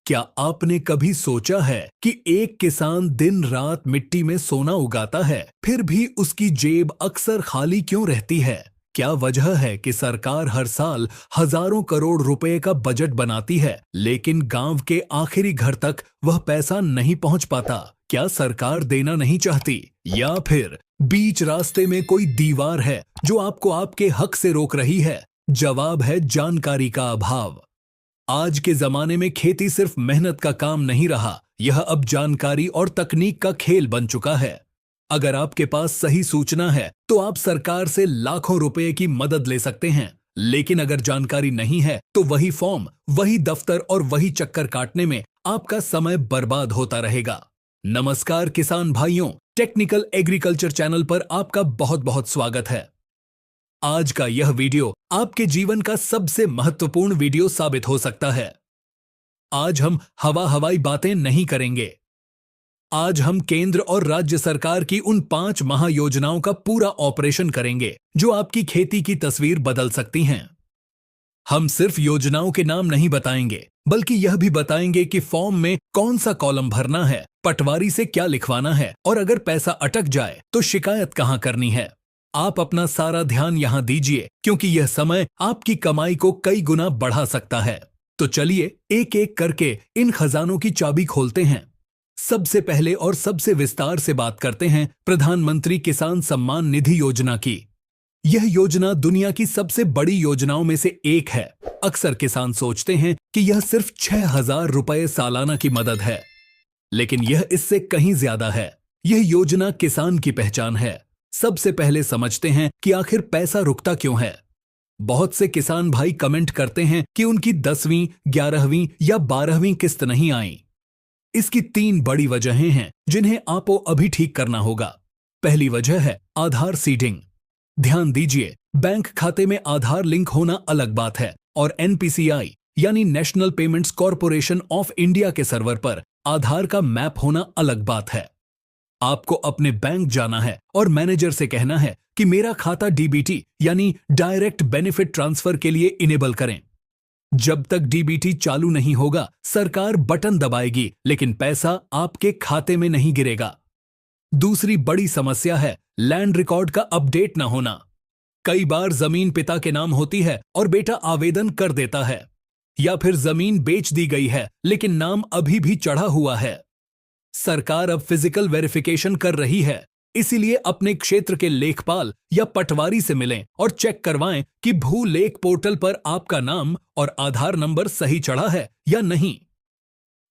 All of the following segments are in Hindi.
क्या आपने कभी सोचा है कि एक किसान दिन रात मिट्टी में सोना उगाता है, फिर भी उसकी जेब अक्सर खाली क्यों रहती है? क्या वजह है कि सरकार हर साल हजारों करोड़ रुपए का बजट बनाती है, लेकिन गांव के आखिरी घर तक वह पैसा नहीं पहुंच पाता? क्या सरकार देना नहीं चाहती, या फिर बीच रास्ते में कोई दीवार है जो आपको आपके हक से रोक रही है? जवाब है जानकारी का अभाव। आज के जमाने में खेती सिर्फ मेहनत का काम नहीं रहा, यह अब जानकारी और तकनीक का खेल बन चुका है। अगर आपके पास सही सूचना है तो आप सरकार से लाखों रुपए की मदद ले सकते हैं, लेकिन अगर जानकारी नहीं है तो वही फॉर्म, वही दफ्तर और वही चक्कर काटने में आपका समय बर्बाद होता रहेगा। नमस्कार किसान भाइयों, टेक्निकल एग्रीकल्चर चैनल पर आपका बहुत बहुत स्वागत है। आज का यह वीडियो आपके जीवन का सबसे महत्वपूर्ण वीडियो साबित हो सकता है। आज हम हवाई बातें नहीं करेंगे। आज हम केंद्र और राज्य सरकार की उन 5 महायोजनाओं का पूरा ऑपरेशन करेंगे जो आपकी खेती की तस्वीर बदल सकती हैं। हम सिर्फ योजनाओं के नाम नहीं बताएंगे, बल्कि यह भी बताएंगे कि फॉर्म में कौन सा कॉलम भरना है, पटवारी से क्या लिखवाना है और अगर पैसा अटक जाए तो शिकायत कहां करनी है। आप अपना सारा ध्यान यहां दीजिए, क्योंकि यह समय आपकी कमाई को कई गुना बढ़ा सकता है। तो चलिए एक एक करके इन खजानों की चाबी खोलते हैं। सबसे पहले और सबसे विस्तार से बात करते हैं प्रधानमंत्री किसान सम्मान निधि योजना की। यह योजना दुनिया की सबसे बड़ी योजनाओं में से एक है। अक्सर किसान सोचते हैं कि यह सिर्फ 6,000 रुपए सालाना की मदद है, लेकिन यह इससे कहीं ज्यादा है। यह योजना किसान की पहचान है। सबसे पहले समझते हैं कि आखिर पैसा रुकता क्यों है। बहुत से किसान भाई कमेंट करते हैं कि उनकी 10वीं, 11वीं या 12वीं किस्त नहीं आई। इसकी 3 बड़ी वजहें हैं जिन्हें आपको अभी ठीक करना होगा। पहली वजह है आधार सीडिंग। ध्यान दीजिए, बैंक खाते में आधार लिंक होना अलग बात है और एनपीसीआई यानी national payments corporation of India के सर्वर पर आधार का मैप होना अलग बात है। आपको अपने बैंक जाना है और मैनेजर से कहना है कि मेरा खाता डीबीटी यानी डायरेक्ट बेनिफिट ट्रांसफर के लिए इनेबल करें। जब तक डीबीटी चालू नहीं होगा, सरकार बटन दबाएगी, लेकिन पैसा आपके खाते में नहीं गिरेगा। दूसरी बड़ी समस्या है लैंड रिकॉर्ड का अपडेट न होना। कई बार जमीन पिता के नाम होती है और बेटा आवेदन कर देता है, या फिर जमीन बेच दी गई है लेकिन नाम अभी भी चढ़ा हुआ है। सरकार अब फिजिकल वेरिफिकेशन कर रही है, इसीलिए अपने क्षेत्र के लेखपाल या पटवारी से मिलें और चेक करवाएं कि भू लेख पोर्टल पर आपका नाम और आधार नंबर सही चढ़ा है या नहीं।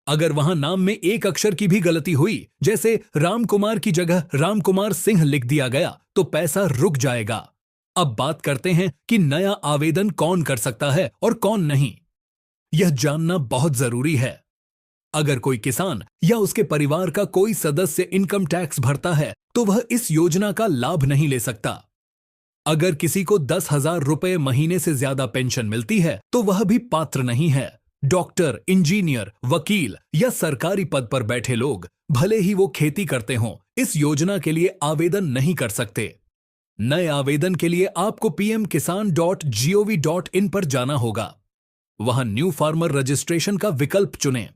अगर वहां नाम में एक अक्षर की भी गलती हुई, जैसे राम कुमार की जगह राम कुमार सिंह लिख दिया गया, तो पैसा रुक जाएगा। अब बात करते हैं कि नया आवेदन कौन कर सकता है और कौन नहीं। यह जानना बहुत जरूरी है। अगर कोई किसान या उसके परिवार का कोई सदस्य इनकम टैक्स भरता है तो वह इस योजना का लाभ नहीं ले सकता। अगर किसी को 10,000 रुपए महीने से ज्यादा पेंशन मिलती है तो वह भी पात्र नहीं है। डॉक्टर, इंजीनियर, वकील या सरकारी पद पर बैठे लोग, भले ही वो खेती करते हों, इस योजना के लिए आवेदन नहीं कर सकते। नए आवेदन के लिए आपको pmkisan.gov.in पर जाना होगा। वहां न्यू फार्मर रजिस्ट्रेशन का विकल्प चुनें।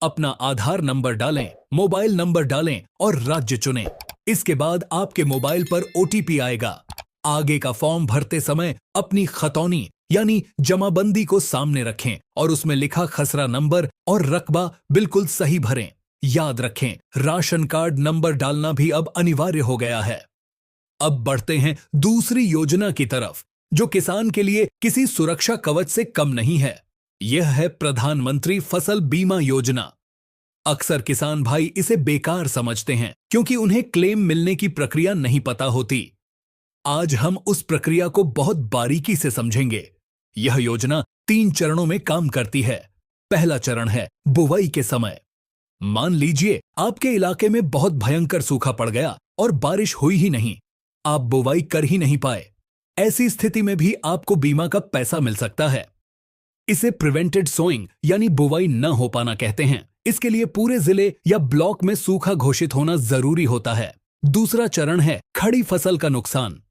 अपना आधार नंबर डालें, मोबाइल नंबर डालें और राज्य चुनें। इसके बाद आपके मोबाइल पर ओटीपी आएगा। आगे का फॉर्म भरते समय अपनी खतौनी यानी जमाबंदी को सामने रखें और उसमें लिखा खसरा नंबर और रकबा बिल्कुल सही भरें। याद रखें, राशन कार्ड नंबर डालना भी अब अनिवार्य हो गया है। अब बढ़ते हैं दूसरी योजना की तरफ, जो किसान के लिए किसी सुरक्षा कवच से कम नहीं है। यह है प्रधानमंत्री फसल बीमा योजना। अक्सर किसान भाई इसे बेकार समझते हैं क्योंकि उन्हें क्लेम मिलने की प्रक्रिया नहीं पता होती। आज हम उस प्रक्रिया को बहुत बारीकी से समझेंगे। यह योजना 3 चरणों में काम करती है। पहला चरण है बुवाई के समय। मान लीजिए आपके इलाके में बहुत भयंकर सूखा पड़ गया और बारिश हुई ही नहीं, आप बुवाई कर ही नहीं पाए। ऐसी स्थिति में भी आपको बीमा का पैसा मिल सकता है। इसे प्रिवेंटेड सोइंग यानी बुवाई न हो पाना कहते हैं। इसके लिए पूरे जिले या ब्लॉक में सूखा घोषित होना जरूरी होता है। दूसरा चरण है खड़ी फसल का नुकसान।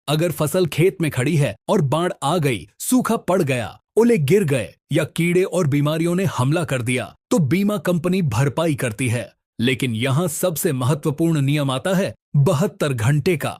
अगर फसल खेत में खड़ी है और बाढ़ आ गई, सूखा पड़ गया, ओले गिर गए या कीड़े और बीमारियों ने हमला कर दिया, तो बीमा कंपनी भरपाई करती है। लेकिन यहां सबसे महत्वपूर्ण नियम आता है 72 घंटे का।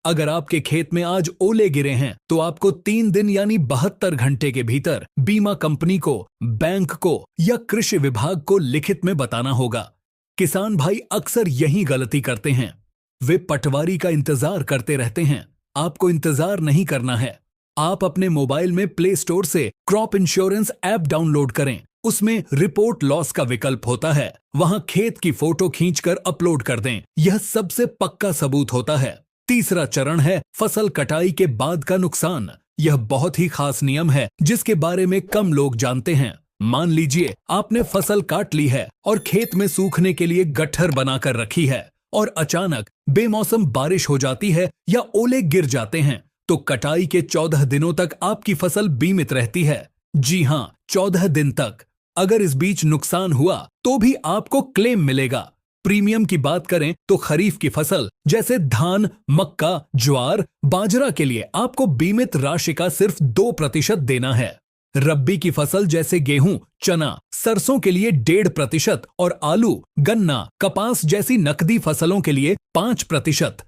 अगर आपके खेत में आज ओले गिरे हैं तो आपको 3 दिन यानी 72 घंटे के भीतर बीमा कंपनी को, बैंक को या कृषि विभाग को लिखित में बताना होगा। किसान भाई अक्सर यही गलती करते हैं। वे पटवारी का इंतजार करते रहते हैं। आपको इंतजार नहीं करना है। आप अपने मोबाइल में प्ले स्टोर से क्रॉप इंश्योरेंस ऐप डाउनलोड करें। उसमें रिपोर्ट लॉस का विकल्प होता है। वहां खेत की फोटो खींचकर अपलोड कर दें। यह सबसे पक्का सबूत होता है। तीसरा चरण है फसल कटाई के बाद का नुकसान। यह बहुत ही खास नियम है जिसके बारे में कम लोग जानते हैं। मान लीजिए आपने फसल काट ली है और खेत में सूखने के लिए गट्ठर बनाकर रखी है और अचानक बेमौसम बारिश हो जाती है या ओले गिर जाते हैं तो कटाई के 14 दिनों तक आपकी फसल बीमित रहती है। जी हां, 14 दिन तक। अगर इस बीच नुकसान हुआ तो भी आपको क्लेम मिलेगा। प्रीमियम की बात करें तो खरीफ की फसल जैसे धान, मक्का, ज्वार, बाजरा के लिए आपको बीमित राशि का सिर्फ 2% देना है। रब्बी की फसल जैसे गेहूं, चना, सरसों के लिए 1.5% और आलू, गन्ना, कपास जैसी नकदी फसलों के लिए 5%।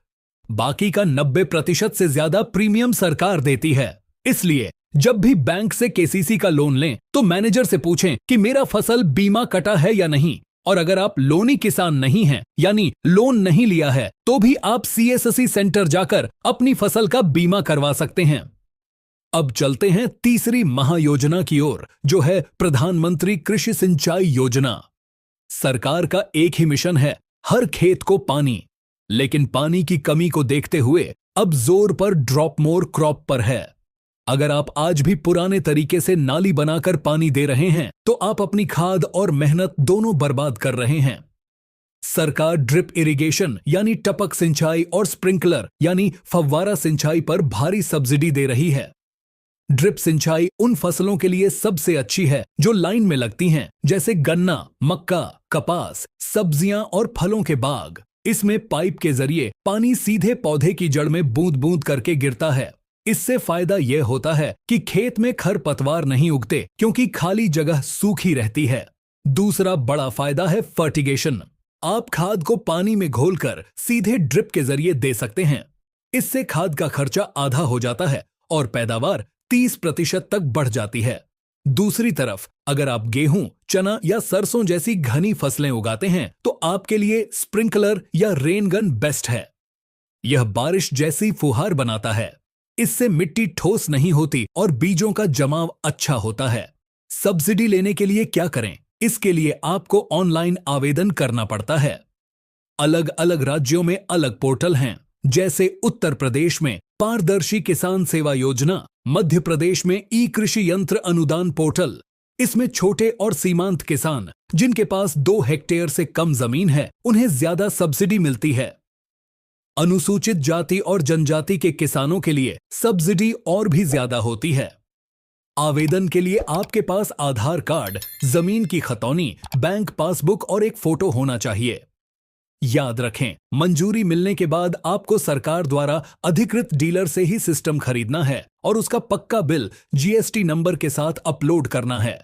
बाकी का 90% से ज्यादा प्रीमियम सरकार देती है। इसलिए जब भी बैंक से केसीसी का लोन लें तो मैनेजर से पूछें कि मेरा फसल बीमा कटा है या नहीं। और अगर आप लोनी किसान नहीं हैं, यानी लोन नहीं लिया है, तो भी आप सीएससी सेंटर जाकर अपनी फसल का बीमा करवा सकते हैं। अब चलते हैं तीसरी महायोजना की ओर, जो है प्रधानमंत्री कृषि सिंचाई योजना। सरकार का एक ही मिशन है, हर खेत को पानी। लेकिन पानी की कमी को देखते हुए अब जोर पर ड्रॉप मोर क्रॉप पर है। अगर आप आज भी पुराने तरीके से नाली बनाकर पानी दे रहे हैं तो आप अपनी खाद और मेहनत दोनों बर्बाद कर रहे हैं। सरकार ड्रिप इरिगेशन यानी टपक सिंचाई और स्प्रिंकलर यानी फव्वारा सिंचाई पर भारी सब्सिडी दे रही है। ड्रिप सिंचाई उन फसलों के लिए सबसे अच्छी है जो लाइन में लगती हैं, जैसे गन्ना, मक्का, कपास, सब्जियां और फलों के बाग। इसमें पाइप के जरिए पानी सीधे पौधे की जड़ में बूंद बूंद करके गिरता है। इससे फायदा यह होता है कि खेत में खरपतवार नहीं उगते क्योंकि खाली जगह सूखी रहती है। दूसरा बड़ा फायदा है फर्टिगेशन। आप खाद को पानी में घोलकर सीधे ड्रिप के जरिए दे सकते हैं। इससे खाद का खर्चा आधा हो जाता है और पैदावार 30% तक बढ़ जाती है। दूसरी तरफ अगर आप गेहूं, चना या सरसों जैसी घनी फसलें उगाते हैं तो आपके लिए स्प्रिंकलर या रेन गन बेस्ट है। यह बारिश जैसी फुहार बनाता है। इससे मिट्टी ठोस नहीं होती और बीजों का जमाव अच्छा होता है। सब्सिडी लेने के लिए क्या करें? इसके लिए आपको ऑनलाइन आवेदन करना पड़ता है। अलग अलग राज्यों में अलग पोर्टल हैं, जैसे उत्तर प्रदेश में पारदर्शी किसान सेवा योजना, मध्य प्रदेश में ई कृषि यंत्र अनुदान पोर्टल। इसमें छोटे और सीमांत किसान जिनके पास 2 हेक्टेयर से कम जमीन है उन्हें ज्यादा सब्सिडी मिलती है। अनुसूचित जाति और जनजाति के किसानों के लिए सब्सिडी और भी ज्यादा होती है। आवेदन के लिए आपके पास आधार कार्ड, जमीन की खतौनी, बैंक पासबुक और एक फोटो होना चाहिए। याद रखें, मंजूरी मिलने के बाद आपको सरकार द्वारा अधिकृत डीलर से ही सिस्टम खरीदना है और उसका पक्का बिल जीएसटी नंबर के साथ अपलोड करना है।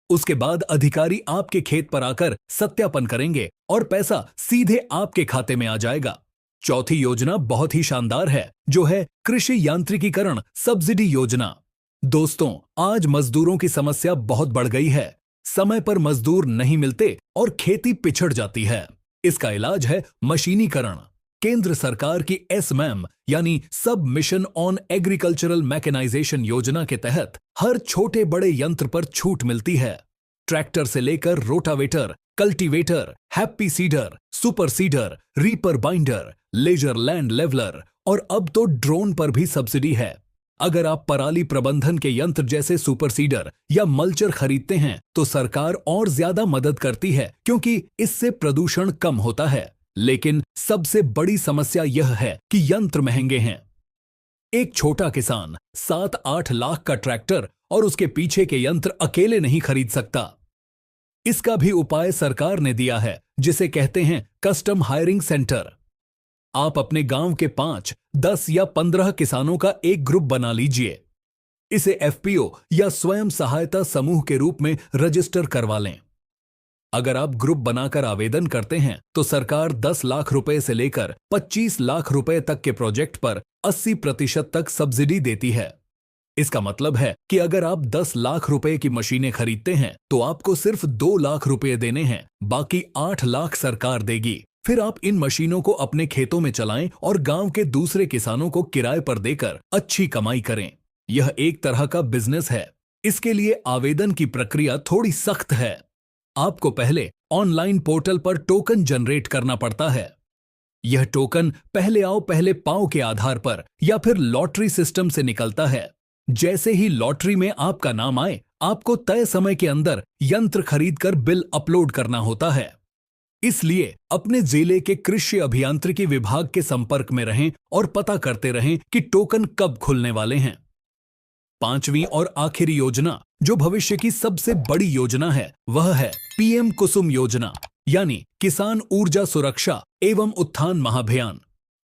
उसके बाद अधिकारी आपके खेत पर आकर सत्यापन करेंगे और पैसा सीधे आपके खाते में आ जाएगा। चौथी योजना बहुत ही शानदार है, जो है कृषि यांत्रिकीकरण सब्सिडी योजना। दोस्तों, आज मजदूरों की समस्या बहुत बढ़ गई है। समय पर मजदूर नहीं मिलते और खेती पिछड़ जाती है। इसका इलाज है मशीनीकरण। केंद्र सरकार की SMAM यानी सब मिशन ऑन एग्रीकल्चरल मैकेनाइजेशन योजना के तहत हर छोटे बड़े यंत्र पर छूट मिलती है। ट्रैक्टर से लेकर rotavator, cultivator, happy seeder, super seeder, reaper binder, laser land leveller और अब तो ड्रोन पर भी सब्सिडी है। अगर आप पराली प्रबंधन के यंत्र जैसे सुपर सीडर या मल्चर खरीदते हैं तो सरकार और ज्यादा मदद करती है क्योंकि इससे प्रदूषण कम होता है। लेकिन सबसे बड़ी समस्या यह है कि यंत्र महंगे हैं। एक छोटा किसान 7-8 लाख का ट्रैक्टर और उसके पीछे के यंत्र अकेले नहीं खरीद सकता। इसका भी उपाय सरकार ने दिया है, जिसे कहते हैं कस्टम हायरिंग सेंटर। आप अपने गांव के 5, 10 या 15 किसानों का एक ग्रुप बना लीजिए। इसे FPO या स्वयं सहायता समूह के रूप में रजिस्टर करवा लें। अगर आप ग्रुप बनाकर आवेदन करते हैं तो सरकार 10 लाख रुपए से लेकर 25 लाख रुपए तक के प्रोजेक्ट पर 80% तक सब्सिडी देती है। इसका मतलब है कि अगर आप 10 लाख रुपए की मशीनें खरीदते हैं तो आपको सिर्फ 2 लाख रुपए देने हैं, बाकी 8 लाख सरकार देगी। फिर आप इन मशीनों को अपने खेतों में चलाएं और गांव के दूसरे किसानों को किराए पर देकर अच्छी कमाई करें। यह एक तरह का बिजनेस है। इसके लिए आवेदन की प्रक्रिया थोड़ी सख्त है। आपको पहले ऑनलाइन पोर्टल पर टोकन जनरेट करना पड़ता है। यह टोकन पहले आओ पहले पाओ के आधार पर या फिर लॉटरी सिस्टम से निकलता है। जैसे ही लॉटरी में आपका नाम आए, आपको तय समय के अंदर यंत्र खरीदकर बिल अपलोड करना होता है। इसलिए अपने जिले के कृषि अभियांत्रिकी विभाग के संपर्क में रहें और पता करते रहें कि टोकन कब खुलने वाले हैं। 5वीं और आखिरी योजना, जो भविष्य की सबसे बड़ी योजना है, वह है पीएम कुसुम योजना, यानी किसान ऊर्जा सुरक्षा एवं उत्थान महाभियान।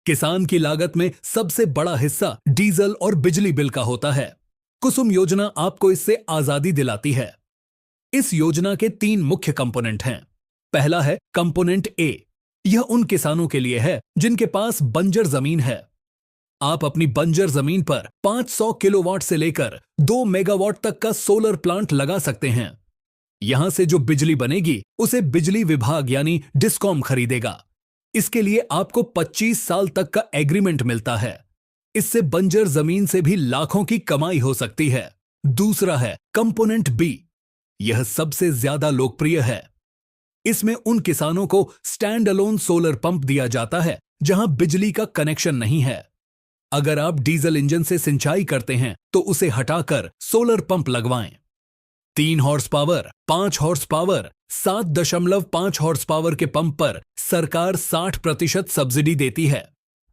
किसान की लागत में सबसे बड़ा हिस्सा डीजल और बिजली बिल का होता है। कुसुम योजना आपको इससे आजादी दिलाती है। इस योजना के 3 मुख्य कंपोनेंट हैं। पहला है कंपोनेंट ए। यह उन किसानों के लिए है जिनके पास बंजर जमीन है। आप अपनी बंजर जमीन पर 500 किलोवाट से लेकर 2 मेगावाट तक का सोलर प्लांट लगा सकते हैं। यहां से जो बिजली बनेगी उसे बिजली विभाग यानी डिस्कॉम खरीदेगा। इसके लिए आपको 25 साल तक का एग्रीमेंट मिलता है। इससे बंजर जमीन से भी लाखों की कमाई हो सकती है। दूसरा है कंपोनेंट बी। यह सबसे ज्यादा लोकप्रिय है। इसमें उन किसानों को स्टैंड अलोन सोलर पंप दिया जाता है जहां बिजली का कनेक्शन नहीं है। अगर आप डीजल इंजन से सिंचाई करते हैं तो उसे हटाकर सोलर पंप लगवाएं। 3 horse power, 5 horse power, 7.5 horse power के पंप पर सरकार 60% सब्सिडी देती है।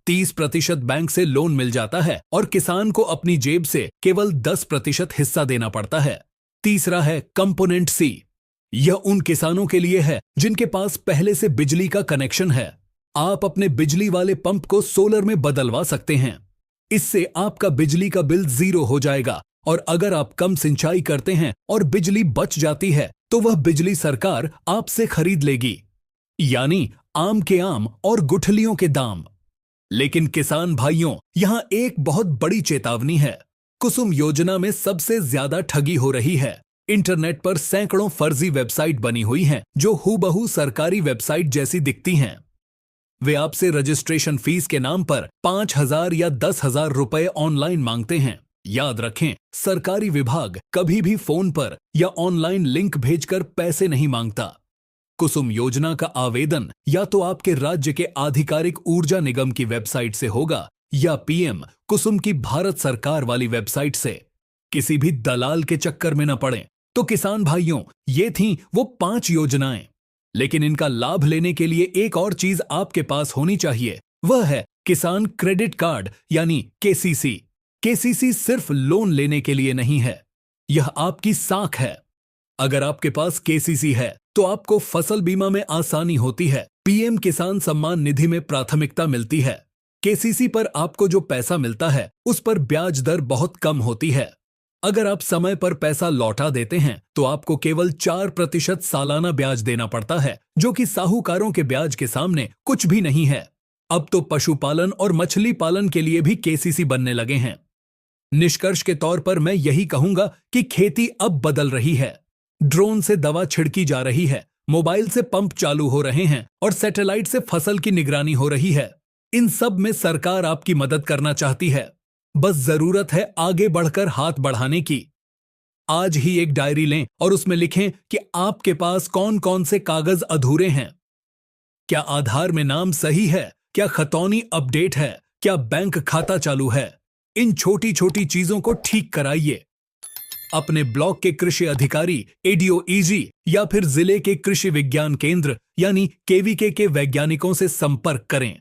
30% बैंक से लोन मिल जाता है और किसान को अपनी जेब से केवल 10% हिस्सा देना पड़ता है। तीसरा है कंपोनेंट सी। यह उन किसानों के लिए है जिनके पास पहले से बिजली का कनेक्शन है। आप अपने बिजली वाले पंप को सोलर में बदलवा सकते हैं। इससे आपका बिजली का बिल 0 हो जाएगा और अगर आप कम सिंचाई करते हैं और बिजली बच जाती है तो वह बिजली सरकार आपसे खरीद लेगी, यानी आम के आम और गुठलियों के दाम। लेकिन किसान भाइयों, यहां एक बहुत बड़ी चेतावनी है। कुसुम योजना में सबसे ज्यादा ठगी हो रही है। इंटरनेट पर सैकड़ों फर्जी वेबसाइट बनी हुई हैं जो हूबहू सरकारी वेबसाइट जैसी दिखती हैं। वे आपसे रजिस्ट्रेशन फीस के नाम पर 5,000 या 10,000 रुपए ऑनलाइन मांगते हैं। याद रखें, सरकारी विभाग कभी भी फोन पर या ऑनलाइन लिंक भेजकर पैसे नहीं मांगता। कुसुम योजना का आवेदन या तो आपके राज्य के आधिकारिक ऊर्जा निगम की वेबसाइट से होगा या पीएम कुसुम की भारत सरकार वाली वेबसाइट से। किसी भी दलाल के चक्कर में न पड़ें। तो किसान भाइयों, ये थीं वो 5 योजनाएं। लेकिन इनका लाभ लेने के लिए एक और चीज आपके पास होनी चाहिए, वह है किसान क्रेडिट कार्ड यानी केसीसी। केसीसी सिर्फ लोन लेने के लिए नहीं है, यह आपकी साख है। अगर आपके पास केसीसी है तो आपको फसल बीमा में आसानी होती है। पीएम किसान सम्मान निधि में प्राथमिकता मिलती है। केसीसी पर आपको जो पैसा मिलता है उस पर ब्याज दर बहुत कम होती है। अगर आप समय पर पैसा लौटा देते हैं तो आपको केवल 4% सालाना ब्याज देना पड़ता है, जो कि साहूकारों के ब्याज के सामने कुछ भी नहीं है। अब तो पशुपालन और मछली पालन के लिए भी केसीसी बनने लगे हैं। निष्कर्ष के तौर पर मैं यही कहूंगा कि खेती अब बदल रही है। ड्रोन से दवा छिड़की जा रही है, मोबाइल से पंप चालू हो रहे हैं और सैटेलाइट से फसल की निगरानी हो रही है। इन सब में सरकार आपकी मदद करना चाहती है। बस जरूरत है आगे बढ़कर हाथ बढ़ाने की। आज ही एक डायरी लें और उसमें लिखें कि आपके पास कौन कौन से कागज अधूरे हैं। क्या आधार में नाम सही है? क्या खतौनी अपडेट है? क्या बैंक खाता चालू है? इन छोटी छोटी चीजों को ठीक कराइए। अपने ब्लॉक के कृषि अधिकारी, एडीओ ईजी या फिर जिले के कृषि विज्ञान केंद्र यानी केवीके के वैज्ञानिकों से संपर्क करें।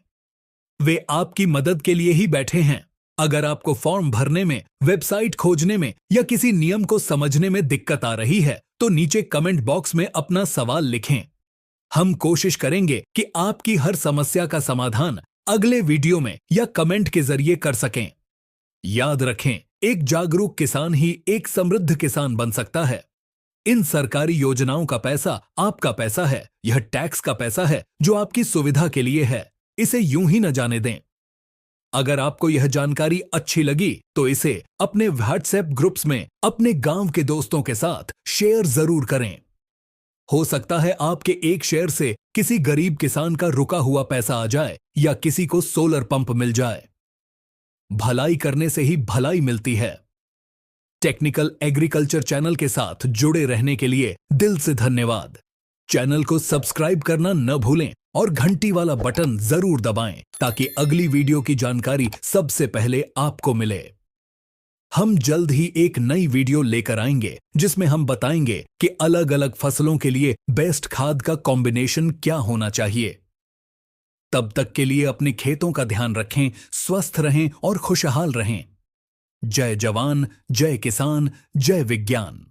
वे आपकी मदद के लिए ही बैठे हैं। अगर आपको फॉर्म भरने में, वेबसाइट खोजने में या किसी नियम को समझने में दिक्कत आ रही है तो नीचे कमेंट बॉक्स में अपना सवाल लिखें। हम कोशिश करेंगे कि आपकी हर समस्या का समाधान अगले वीडियो में या कमेंट के जरिए कर सकें। याद रखें, एक जागरूक किसान ही एक समृद्ध किसान बन सकता है। इन सरकारी योजनाओं का पैसा आपका पैसा है। यह टैक्स का पैसा है जो आपकी सुविधा के लिए है। इसे यूं ही न जाने दें। अगर आपको यह जानकारी अच्छी लगी तो इसे अपने व्हाट्सएप ग्रुप्स में अपने गांव के दोस्तों के साथ शेयर जरूर करें। हो सकता है आपके एक शेयर से किसी गरीब किसान का रुका हुआ पैसा आ जाए या किसी को सोलर पंप मिल जाए। भलाई करने से ही भलाई मिलती है। टेक्निकल एग्रीकल्चर चैनल के साथ जुड़े रहने के लिए दिल से धन्यवाद। चैनल को सब्सक्राइब करना न भूलें और घंटी वाला बटन जरूर दबाएं ताकि अगली वीडियो की जानकारी सबसे पहले आपको मिले। हम जल्द ही एक नई वीडियो लेकर आएंगे जिसमें हम बताएंगे कि अलग अलग फसलों के लिए बेस्ट खाद का कॉम्बिनेशन क्या होना चाहिए। तब तक के लिए अपने खेतों का ध्यान रखें, स्वस्थ रहें और खुशहाल रहें। जय जवान, जय किसान, जय विज्ञान।